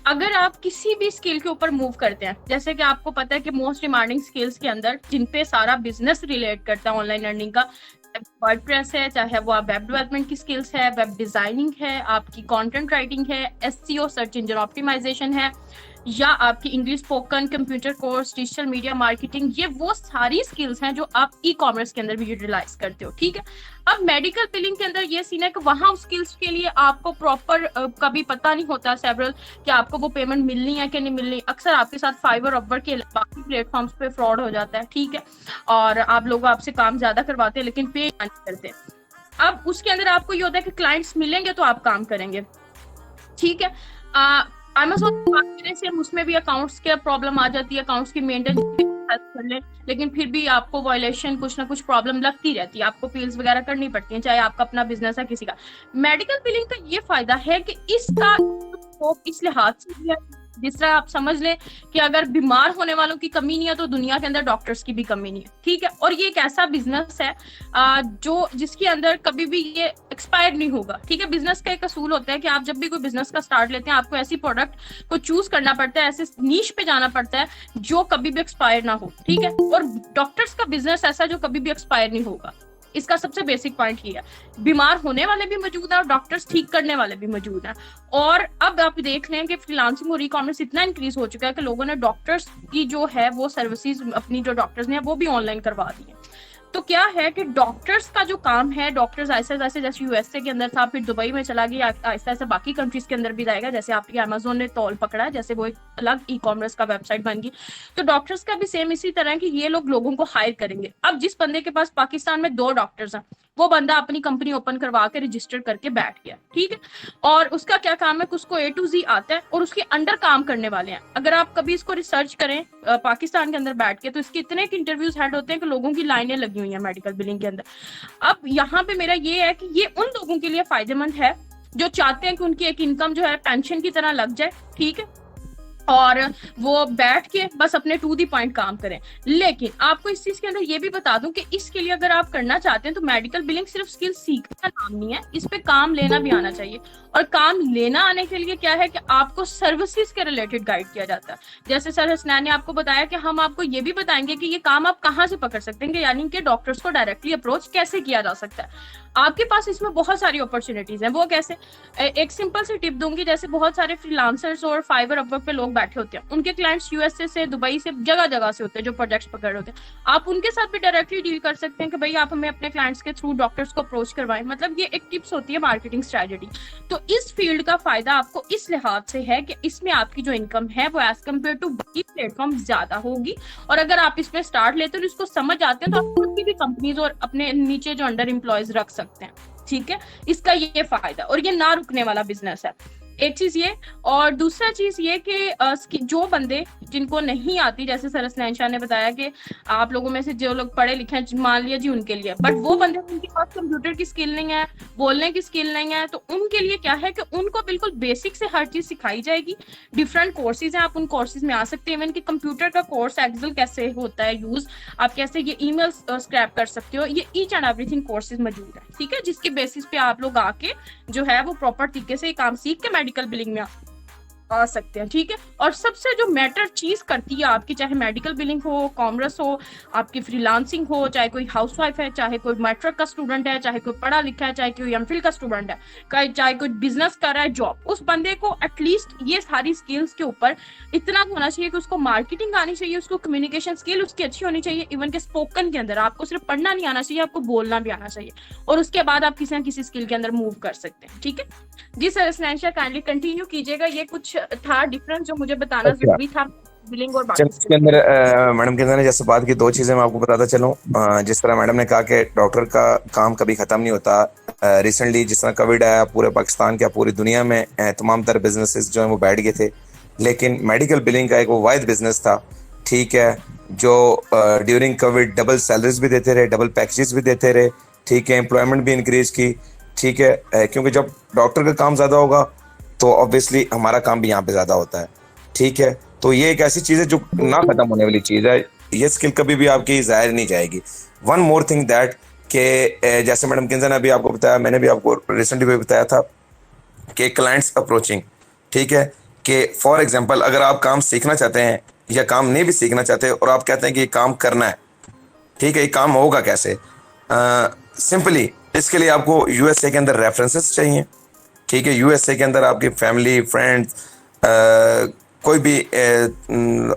S3: अगर आप किसी भी स्किल के ऊपर मूव करते हैं, जैसे कि आपको पता है कि मोस्ट डिमांडिंग स्किल्स के अंदर जिन पे सारा बिजनेस रिलेट करता है ऑनलाइन अर्निंग का, वर्डप्रेस है, चाहे वो आप वेब डेवलपमेंट की स्किल्स है, वेब डिजाइनिंग है, आपकी कंटेंट राइटिंग है, एसईओ सर्च इंजन ऑप्टिमाइजेशन है, या आपकी English spoken, computer course, digital media marketing, ये वो सारी स्किल्स हैं जो आप ई कॉमर्स के अंदर भी यूटिलाइज करते हो, ठीक है। अब मेडिकल बिलिंग के अंदर ये सीन है कि वहां उस स्किल्स के लिए आपको प्रॉपर कभी पता नहीं होता सेवरल कि आपको वो पेमेंट मिलनी है कि नहीं मिलनी। अक्सर आपके साथ फाइवर, अपवर्क के बाकी प्लेटफॉर्म्स पे फ्रॉड हो जाता है, ठीक है, और आप लोग आपसे काम ज्यादा करवाते हैं लेकिन पे नहीं करते। अब उसके अंदर आपको ये होता है कि क्लाइंट्स मिलेंगे तो आप काम करेंगे, ठीक है। अमेज़न बात करें सिर्फ उसमें भी अकाउंट्स के प्रॉब्लम आ जाती है, अकाउंट्स की मेंटेन हेल्प कर ले, लेकिन फिर भी आपको वायलेशन कुछ ना कुछ प्रॉब्लम लगती रहती है, आपको अपील्स वगैरह करनी पड़ती है, चाहे आपका अपना बिजनेस है किसी का। मेडिकल बिलिंग का ये फायदा है कि इसका स्कोप इस लिहाज से भी है, जिस तरह आप समझ लें कि अगर बीमार होने वालों की कमी नहीं है तो दुनिया के अंदर डॉक्टर्स की भी कमी नहीं है, ठीक है। और ये एक ऐसा बिजनेस है जो जिसके अंदर कभी भी ये एक्सपायर नहीं होगा, ठीक है। बिजनेस का एक असूल होता है कि आप जब भी कोई बिजनेस का स्टार्ट लेते हैं, आपको ऐसी प्रोडक्ट को चूज करना पड़ता है, ऐसे नीश पे जाना पड़ता है जो कभी भी एक्सपायर ना हो, ठीक है। और डॉक्टर्स का बिजनेस ऐसा जो कभी भी एक्सपायर नहीं होगा। इसका सबसे बेसिक पॉइंट ये है, बीमार होने वाले भी मौजूद हैं और डॉक्टर्स ठीक करने वाले भी मौजूद हैं। और अब आप देख लें कि फ्रीलांसिंग और ई कॉमर्स इतना इंक्रीज हो चुका है कि लोगों ने डॉक्टर्स की जो है वो सर्विसेज अपनी जो डॉक्टर्स ने वो भी ऑनलाइन करवा दी है। तो क्या है कि डॉक्टर्स का जो काम है, डॉक्टर्स ऐसे जैसे जैसे यूएसए के अंदर था, फिर दुबई में चला गया, ऐसा ऐसा बाकी कंट्रीज के अंदर भी जाएगा, जैसे आपकी अमेजोन ने तौल पकड़ा, जैसे वो एक अलग ई कॉमर्स का वेबसाइट बन गई। तो डॉक्टर्स का भी सेम इसी तरह कि ये लोगों को हायर करेंगे। अब जिस बंदे के पास पाकिस्तान में 2 डॉक्टर्स हैं, वो बंदा अपनी कंपनी ओपन करवा के रजिस्टर करके बैठ गया, ठीक है। और उसका क्या काम है कि उसको A to Z आता है और उसके अंडर काम करने वाले हैं। अगर आप कभी इसको रिसर्च करें पाकिस्तान के अंदर बैठ के, तो इसके इतने इंटरव्यूज हेड होते हैं कि लोगों की लाइनें लगी हुई हैं मेडिकल बिलिंग के अंदर। अब यहाँ पे मेरा ये है कि ये उन लोगों के लिए फायदेमंद है जो चाहते हैं कि उनकी एक इनकम जो है पेंशन की तरह लग जाए, ठीक है, और वो बैठ के बस अपने टू दी पॉइंट काम करें। लेकिन आपको इस चीज के अंदर ये भी बता दूं कि इसके लिए अगर आप करना चाहते हैं तो मेडिकल बिलिंग सिर्फ स्किल सीखने का नाम नहीं है, इस पे काम लेना भी आना चाहिए। और काम लेना आने के लिए क्या है कि आपको सर्विसेज के रिलेटेड गाइड किया जाता है। जैसे सर हसनैन ने आपको बताया कि हम आपको ये भी बताएंगे कि ये काम आप कहाँ से पकड़ सकते हैं, यानी कि डॉक्टर्स को डायरेक्टली अप्रोच कैसे किया जा सकता है। आपके पास इसमें बहुत सारी अपॉर्चुनिटीज हैं। वो कैसे? एक सिंपल सी टिप दूंगी, जैसे बहुत सारे फ्रीलांसर्स और फाइवर, अपवर्क पे लोग बैठे होते हैं, उनके क्लाइंट्स यूएसए से, दुबई से, जगह जगह से होते हैं जो प्रोजेक्ट्स पकड़ रहे होते हैं। आप उनके साथ भी डायरेक्टली डील कर सकते हैं कि भाई आप हमें अपने क्लाइंट्स के थ्रू डॉक्टर्स को अप्रोच करवाएं। मतलब ये एक टिप्स होती है मार्केटिंग स्ट्रेटेजी। तो इस फील्ड का फायदा आपको इस लिहाज से है कि इसमें आपकी जो इनकम है वो एज कम्पेयर टू बाकी प्लेटफॉर्म ज्यादा होगी। और अगर आप इसमें स्टार्ट लेते हो और इसको समझ आते हैं तो आप खुद की भी कंपनीज और अपने नीचे जो अंडर एम्प्लॉयज रख सकते हैं, ठीक है। इसका ये फायदा, और ये ना रुकने वाला बिजनेस है, एक चीज ये। और दूसरा चीज ये कि जो बंदे जिनको नहीं आती, जैसे सर हसनैन शाह ने बताया कि आप लोगों में से जो लोग पढ़े लिखे हैं, मान लिया जी उनके लिए, बट वो बंदे उनके पास कंप्यूटर की स्किल नहीं है, बोलने की स्किल नहीं है, तो उनके लिए क्या है कि उनको बिल्कुल बेसिक से हर चीज सिखाई जाएगी। डिफरेंट कोर्सेज हैं, आप उन कोर्सेज में आ सकते हैं। इवन कि कंप्यूटर का कोर्स, एक्सेल कैसे होता है यूज, आप कैसे ये ईमेल स्क्रैप कर सकते हो, ये ईच एंड एवरीथिंग कोर्सेज मौजूद है, ठीक है, जिसके बेसिस पे आप लोग आके जो है वो प्रॉपर तरीके से काम सीख के मेडिकल बिलिंग में आ सकते हैं, ठीक है। और सबसे जो मैटर चीज करती है आपकी, चाहे मेडिकल बिलिंग हो, कॉमर्स हो, आपकी फ्रीलांसिंग हो, चाहे कोई हाउसवाइफ है, चाहे कोई मैट्रिक का स्टूडेंट है, चाहे कोई पढ़ा लिखा है, चाहे कोई एमफिल का स्टूडेंट है, चाहे कोई बिजनेस कर रहा है, जॉब, उस बंदे को एटलीस्ट ये सारी स्किल्स के ऊपर इतना होना चाहिए कि उसको मार्केटिंग आनी चाहिए, उसको कम्युनिकेशन स्किल उसकी अच्छी होनी चाहिए। इवन के स्पोकन के अंदर आपको सिर्फ पढ़ना नहीं आना चाहिए, आपको बोलना भी आना चाहिए, और उसके बाद आप किसी न किसी स्किल के अंदर मूव कर सकते हैं, ठीक है जी। Sir Hasnain Shah kindly continue कीजिएगा, ये कुछ था डिफरेंस जो मुझे बताना जरूरी था बिलिंग और बाकी
S2: इसके अंदर मैडम के अंदर ने जैसे बात की, 2 चीजें मैं आपको बताता चलूं। जिस तरह मैडम ने कहा कि डॉक्टर का काम कभी खत्म नहीं होता, रिसेंटली जिस तरह कोविड आया, पूरे पाकिस्तान क्या पूरी दुनिया में तमाम तरह बिजनेसेस जो हैं वो बैठ गए थे, लेकिन मेडिकल बिलिंग का एक वो वाहिद बिजनेस था, ठीक है, जो ड्यूरिंग कोविड डबल सैलरीज भी देते रहे, डबल पैकेजेस भी देते रहे, ठीक है, एम्प्लॉयमेंट भी इंक्रीज की, ठीक है, क्योंकि जब डॉक्टर का काम ज़्यादा होगा तो ऑब्वियसली हमारा काम भी यहाँ पे ज़्यादा होता है, ठीक है। तो ये एक ऐसी चीज़ है जो ना ख़त्म होने वाली चीज़ है, ये स्किल कभी भी आपकी ज़ाहिर नहीं जाएगी। वन मोर थिंग दैट कि जैसे मैडम किंजन ने अभी आपको बताया, मैंने भी आपको रिसेंटली भी बताया था कि क्लाइंट्स अप्रोचिंग, ठीक है, कि फॉर एग्जांपल अगर आप काम सीखना चाहते हैं या काम नहीं भी सीखना चाहते और आप कहते हैं कि ये काम करना है, ठीक है, ये काम होगा कैसे, सिंपली इसके लिए आपको यूएसए के अंदर रेफरेंसेस चाहिए, ठीक है, यूएसए के अंदर आपकी फैमिली फ्रेंड्स कोई भी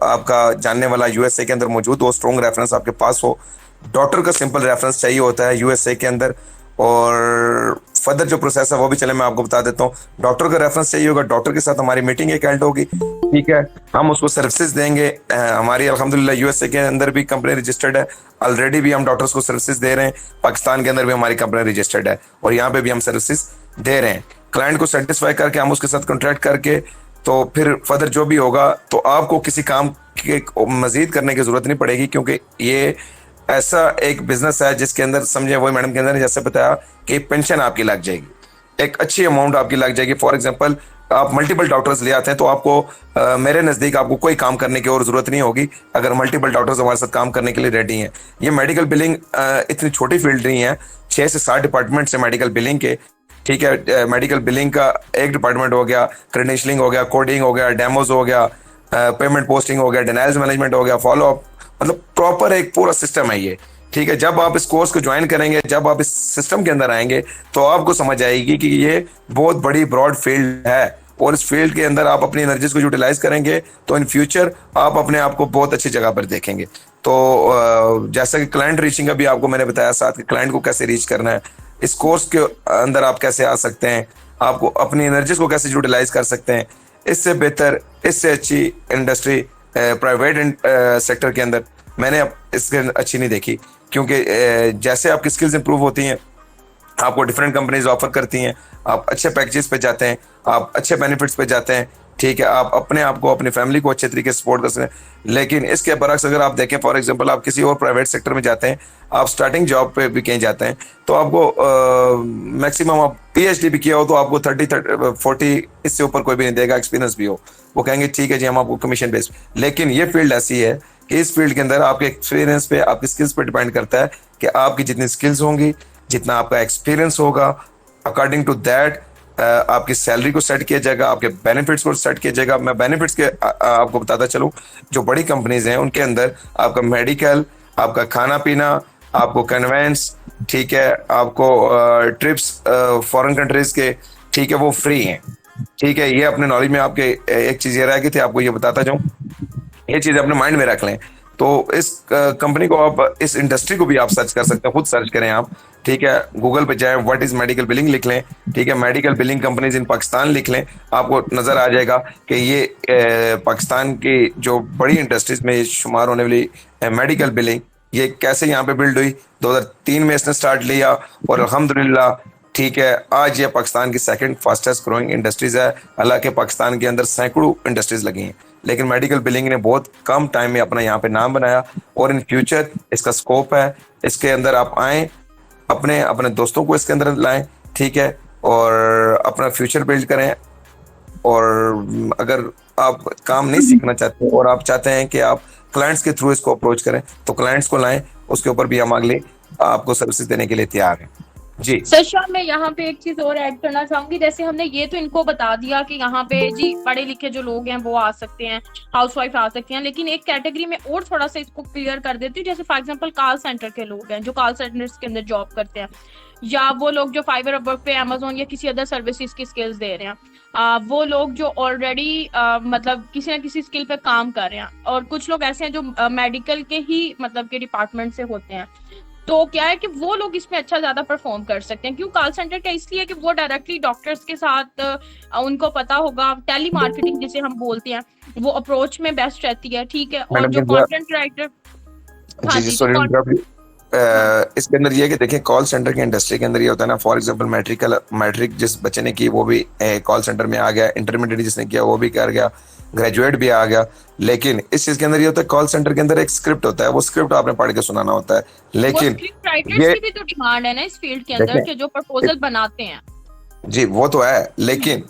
S2: आपका जानने वाला यूएसए के अंदर मौजूद हो, स्ट्रॉन्ग रेफरेंस आपके पास हो। डॉक्टर का सिंपल रेफरेंस चाहिए होता है यूएसए के अंदर, और फर्दर जो प्रोसेस है वो भी चले मैं आपको बता देता हूँ। डॉक्टर का रेफरेंस चाहिए होगा, डॉक्टर के साथ हमारी मीटिंग एक हेल्ड होगी, ठीक है, हम उसको सर्विसेज देंगे। हमारी अल्हम्दुलिल्लाह यूएसए के अंदर भी कंपनी रजिस्टर्ड है, ऑलरेडी भी हम डॉक्टर्स को सर्विसेज दे रहे हैं, पाकिस्तान के अंदर भी हमारी कंपनी रजिस्टर्ड है और यहाँ पे भी हम सर्विसेज दे रहे हैं। क्लाइंट को सेटिस्फाई करके हम उसके साथ कॉन्ट्रैक्ट करके तो फिर फर्दर जो भी होगा तो आपको किसी काम के मजीद करने की जरूरत नहीं पड़ेगी, क्योंकि ये ऐसा एक बिजनेस है जिसके अंदर समझे वही मैडम के अंदर ने जैसे बताया कि पेंशन आपकी लग जाएगी, एक अच्छी अमाउंट आपकी लग जाएगी। फॉर एग्जांपल आप मल्टीपल डॉक्टर्स ले आते हैं तो आपको मेरे नज़दीक आपको कोई काम करने की और ज़रूरत नहीं होगी अगर मल्टीपल डॉक्टर्स हमारे साथ काम करने के लिए रेडी हैं। ये मेडिकल बिलिंग इतनी छोटी फील्ड नहीं है, 6 से 7 डिपार्टमेंट्स है मेडिकल बिलिंग के, ठीक है। मेडिकल बिलिंग का एक डिपार्टमेंट हो गया, क्रेडेंशलिंग हो गया, कोडिंग हो गया, डेमोज हो गया, पेमेंट पोस्टिंग हो गया, डिनाइल्स मैनेजमेंट हो गया, फॉलो अप, मतलब प्रॉपर एक पूरा सिस्टम है ये, ठीक है। जब आप इस कोर्स को ज्वाइन करेंगे, जब आप इस सिस्टम के अंदर आएंगे तो आपको समझ आएगी कि ये बहुत बड़ी ब्रॉड फील्ड है और इस फील्ड के अंदर आप अपनी एनर्जीज को यूटिलाइज करेंगे तो इन फ्यूचर आप अपने आप को बहुत अच्छी जगह पर देखेंगे। तो जैसा कि क्लाइंट रीचिंग का भी आपको मैंने बताया साथ कि क्लाइंट को कैसे रीच करना है, इस कोर्स के अंदर आप कैसे आ सकते हैं, आपको अपनी एनर्जीज को कैसे यूटिलाइज कर सकते हैं, इससे बेहतर इससे अच्छी इंडस्ट्री प्राइवेट सेक्टर के अंदर मैंने अब इसके अच्छी नहीं देखी, क्योंकि जैसे आपकी स्किल्स इंप्रूव होती हैं आपको डिफरेंट कंपनीज ऑफर करती हैं, आप अच्छे पैकेजेस पे जाते हैं, आप अच्छे बेनिफिट्स पे जाते हैं, ठीक है, आप अपने आप को अपनी फैमिली को अच्छे तरीके से सपोर्ट कर सकते हैं। लेकिन इसके बरक्स अगर आप देखें, फॉर एग्जांपल आप किसी और प्राइवेट सेक्टर में जाते हैं, आप स्टार्टिंग जॉब पे भी कहीं जाते हैं तो आपको मैक्सिमम आप पीएचडी भी किया हो तो आपको 30-40 इससे ऊपर कोई भी नहीं देगा, एक्सपीरियंस भी हो, वो कहेंगे ठीक है जी हम आपको कमीशन बेस्ड। लेकिन ये फील्ड ऐसी है कि इस फील्ड के अंदर आपके एक्सपीरियंस पे, आपकी स्किल्स पे डिपेंड करता है कि आपकी जितनी स्किल्स होंगी, जितना आपका एक्सपीरियंस होगा, अकॉर्डिंग टू दैट आपकी सैलरी को सेट किया जाएगा, आपके बेनिफिट्स को सेट किया जाएगा। मैं बेनिफिट्स के आपको बताता चलूं, जो बड़ी कंपनीज हैं उनके अंदर आपका मेडिकल, आपका खाना पीना, आपको कन्वेंस, ठीक है, आपको ट्रिप्स फॉरेन कंट्रीज के, ठीक है, वो फ्री हैं, ठीक है। ये अपने नॉलेज में आपके एक चीज ये रह गई थी, आपको ये बताता जाऊं, ये चीज अपने माइंड में रख लें। तो इस कंपनी को आप, इस इंडस्ट्री को भी आप सर्च कर सकते हैं, खुद सर्च करें आप, ठीक है, गूगल पे जाए, व्हाट इज मेडिकल बिलिंग लिख लें, ठीक है, medical billing companies in Pakistan लिख लें, आपको नजर आ जाएगा कि ये पाकिस्तान की जो बड़ी इंडस्ट्रीज में शुमार होने वाली मेडिकल बिलिंग ये कैसे यहाँ पे बिल्ड हुई। 2003 में इसने स्टार्ट लिया और अल्हम्दुलिल्लाह, ठीक है, आज ये पाकिस्तान की सेकंड फास्टेस्ट ग्रोइंग इंडस्ट्रीज है। हालांकि पाकिस्तान के अंदर सैकड़ों इंडस्ट्रीज लगी हैं, लेकिन मेडिकल बिलिंग ने बहुत कम टाइम में अपना यहाँ पे नाम बनाया और इन फ्यूचर इसका स्कोप है। इसके अंदर आप आएँ, अपने अपने दोस्तों को इसके अंदर लाएं, ठीक है, और अपना फ्यूचर बिल्ड करें। और अगर आप काम नहीं सीखना चाहते और आप चाहते हैं कि आप क्लाइंट्स के थ्रू इसको अप्रोच करें तो क्लाइंट्स को लाएं, उसके ऊपर भी हम अगले आपको सर्विसेज देने के लिए तैयार हैं। जी
S3: सर शाह, मैं यहाँ पे एक चीज और ऐड करना चाहूंगी। जैसे हमने ये तो इनको बता दिया कि यहाँ पे जी पढ़े लिखे जो लोग हैं वो आ सकते हैं, हाउसवाइफ आ सकती हैं, लेकिन एक कैटेगरी में और थोड़ा सा इसको क्लियर कर देती हूँ। जैसे फॉर एग्जांपल कॉल सेंटर के लोग हैं जो कॉल सेंटर्स के अंदर जॉब करते हैं, या वो लोग जो फाइवर अपवर्क पे, अमेजोन या किसी अदर सर्विसेज की स्किल्स दे रहे हैं, वो लोग जो ऑलरेडी मतलब किसी ना किसी स्किल पे काम कर रहे हैं, और कुछ लोग ऐसे हैं जो मेडिकल के ही मतलब के डिपार्टमेंट से होते हैं। तो क्या है कि वो लोग इसमें अच्छा ज्यादा परफॉर्म कर सकते हैं। क्यों कॉल सेंटर का? इसलिए कि वो डायरेक्टली डॉक्टर्स के साथ उनको पता होगा, टेली मार्केटिंग जिसे हम बोलते हैं, वो अप्रोच में बेस्ट रहती है, ठीक है। और जो कंटेंट राइटर, हाँ जी,
S2: इसके अंदर ये है कि देखिए कॉल सेंटर के इंडस्ट्री के अंदर ये होता है ना, फॉर एग्जांपल मैट्रिक जिस बच्चे ने की वो भी कॉल सेंटर में आ गया, इंटरमीडिएट जिसने किया वो भी कर गया, ग्रेजुएट भी आ गया। लेकिन इस चीज के अंदर ये होता है, कॉल सेंटर के अंदर एक स्क्रिप्ट होता है, वो स्क्रिप्ट आपने पढ़ के सुनाना होता है।
S3: वो
S2: लेकिन
S3: स्क्रिप्ट राइटर्स
S2: ये
S3: की भी तो डिमांड है ना इस फील्ड के अंदर,
S2: देखें
S3: के जो प्रपोजल बनाते हैं।
S2: जी वो तो है, लेकिन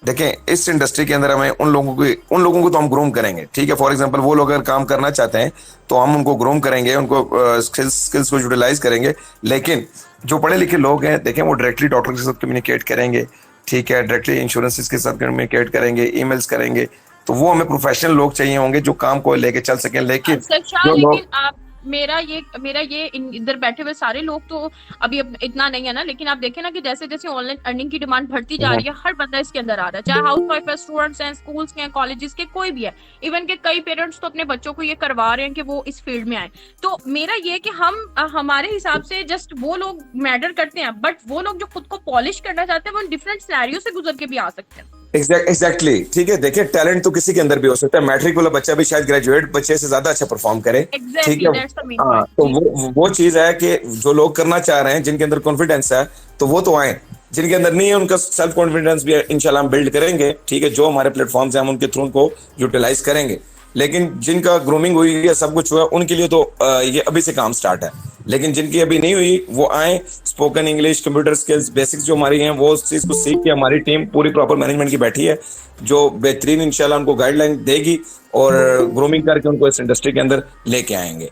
S2: देखें इस इंडस्ट्री के अंदर हमें उन लोगों को तो हम ग्रूम करेंगे, ठीक है। फॉर एग्जांपल वो लोग अगर काम करना चाहते हैं तो हम उनको ग्रूम करेंगे, उनको स्किल्स को यूटिलाइज करेंगे। लेकिन जो पढ़े लिखे लोग हैं देखें वो डायरेक्टली डॉक्टर के साथ कम्युनिकेट करेंगे, ठीक है, डायरेक्टली इंश्योरेंसेस के साथ कम्युनिकेट करेंगे, ईमेल्स करेंगे। तो वो हमें प्रोफेशनल लोग चाहिए होंगे जो काम को लेके चल सकें। लेकिन
S3: अच्छा शाह,
S2: जो
S3: लेकिन
S2: लोग
S3: आप मेरा ये इधर बैठे हुए सारे लोग तो अभी अब इतना नहीं है ना, लेकिन आप देखें ना कि जैसे जैसे ऑनलाइन अर्निंग की डिमांड बढ़ती जा रही है, हर बंदा इसके अंदर आ रहा है, चाहे हाउस वाइफ है, स्टूडेंट्स हैं, स्कूल्स के हैं, कॉलेजेस के, कोई भी है। इवन के कई पेरेंट्स तो अपने बच्चों को ये करवा रहे हैं कि वो इस फील्ड में आए। तो मेरा ये कि हम हमारे हिसाब से जस्ट वो लोग मैटर करते हैं, बट वो लोग जो खुद को पॉलिश करना चाहते हैं वो डिफरेंट सिनेरियो से गुजर के भी आ सकते हैं।
S2: एग्जैक्टली ठीक है। देखिए टैलेंट तो किसी के अंदर भी हो सकता है, मैट्रिक वाला बच्चा भी शायद ग्रेजुएट बच्चे से ज्यादा अच्छा परफॉर्म करे, ठीक
S3: एग्जैक्टली,
S2: है।
S3: दैट्स द मेन
S2: हाँ,
S3: पॉइंट
S2: तो
S3: जी।
S2: वो चीज है कि जो लोग करना चाह रहे हैं, जिनके अंदर कॉन्फिडेंस है, तो वो तो आए। जिनके अंदर नहीं है उनका सेल्फ कॉन्फिडेंस भी इंशाल्लाह हम बिल्ड करेंगे, ठीक है। जो हमारे प्लेटफॉर्म्स हैं हम उनके थ्रू उनको यूटिलाइज करेंगे। लेकिन जिनका ग्रूमिंग हुई है, सब कुछ हुआ, उनके लिए तो ये अभी से काम स्टार्ट है। लेकिन जिनकी अभी नहीं हुई वो आए, spoken English, computer skills, basics जो हमारी हैं वो उस चीज को सीख के, हमारी टीम पूरी प्रॉपर मैनेजमेंट की बैठी है जो बेहतरीन इंशाल्लाह उनको गाइडलाइन देगी और ग्रूमिंग करके उनको इस इंडस्ट्री के अंदर लेके आएंगे।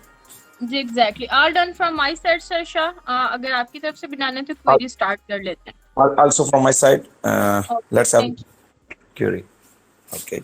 S3: जी exactly, all done from my side sir Shah. अगर आपकी तरफ से भी डन है तो क्वेरी स्टार्ट कर लेते हैं।
S2: Also from my side,
S3: okay,
S2: let's have
S3: thank you.
S2: query. Okay.